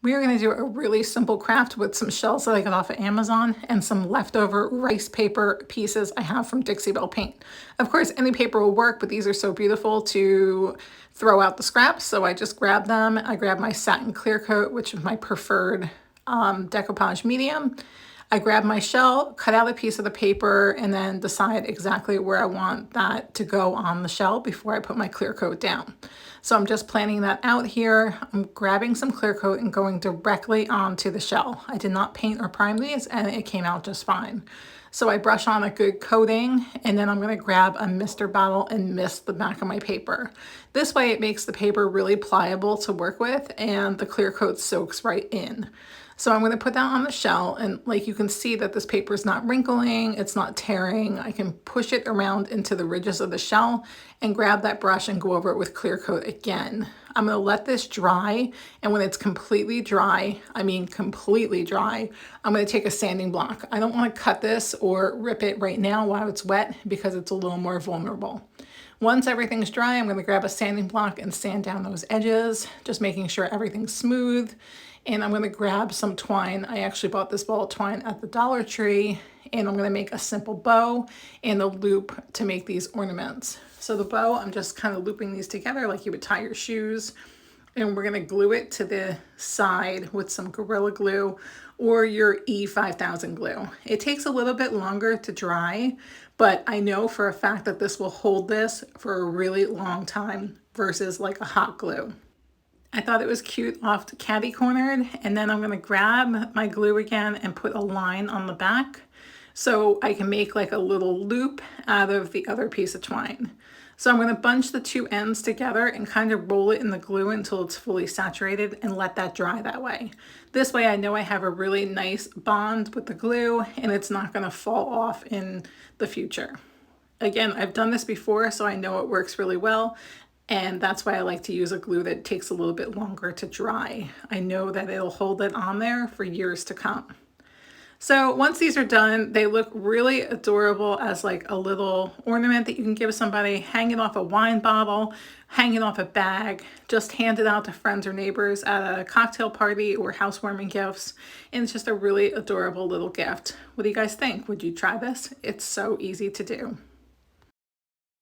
We are going to do a really simple craft with some shells that I got off of Amazon and some leftover rice paper pieces I have from Dixie Belle Paint. Of course, any paper will work, but these are so beautiful to throw out the scraps, so I just grabbed them. I grabbed my satin clear coat, which is my preferred decoupage medium. I grab my shell, cut out a piece of the paper, and then decide exactly where I want that to go on the shell before I put my clear coat down. So I'm just planning that out here. I'm grabbing some clear coat and going directly onto the shell. I did not paint or prime these, and it came out just fine. So I brush on a good coating, and then I'm going to grab a mister bottle and mist the back of my paper. This way it makes the paper really pliable to work with, and the clear coat soaks right in. So I'm going to put that on the shell, and like you can see that this paper is not wrinkling, it's not tearing. I can push it around into the ridges of the shell and grab that brush and go over it with clear coat again. I'm going to let this dry, and when it's completely dry, I mean completely dry, I'm going to take a sanding block. I don't want to cut this or rip it right now while it's wet because it's a little more vulnerable. Once everything's dry, I'm going to grab a sanding block and sand down those edges, just making sure everything's smooth. And I'm going to grab some twine. I actually bought this ball of twine at the Dollar Tree, and I'm going to make a simple bow and a loop to make these ornaments. So the bow, I'm just kind of looping these together like you would tie your shoes, and we're going to glue it to the side with some Gorilla Glue or your E5000 glue. It takes a little bit longer to dry, but I know for a fact that this will hold this for a really long time versus like a hot glue. I thought it was cute off the catty cornered, and then I'm going to grab my glue again and put a line on the back so I can make like a little loop out of the other piece of twine. So I'm going to bunch the two ends together and kind of roll it in the glue until it's fully saturated and let that dry that way. This way I know I have a really nice bond with the glue and it's not going to fall off in the future. Again, I've done this before, so I know it works really well. And that's why I like to use a glue that takes a little bit longer to dry. I know that it'll hold it on there for years to come. So once these are done, they look really adorable as like a little ornament that you can give somebody, hang it off a wine bottle, hang it off a bag, just hand it out to friends or neighbors at a cocktail party or housewarming gifts. And it's just a really adorable little gift. What do you guys think? Would you try this? It's so easy to do.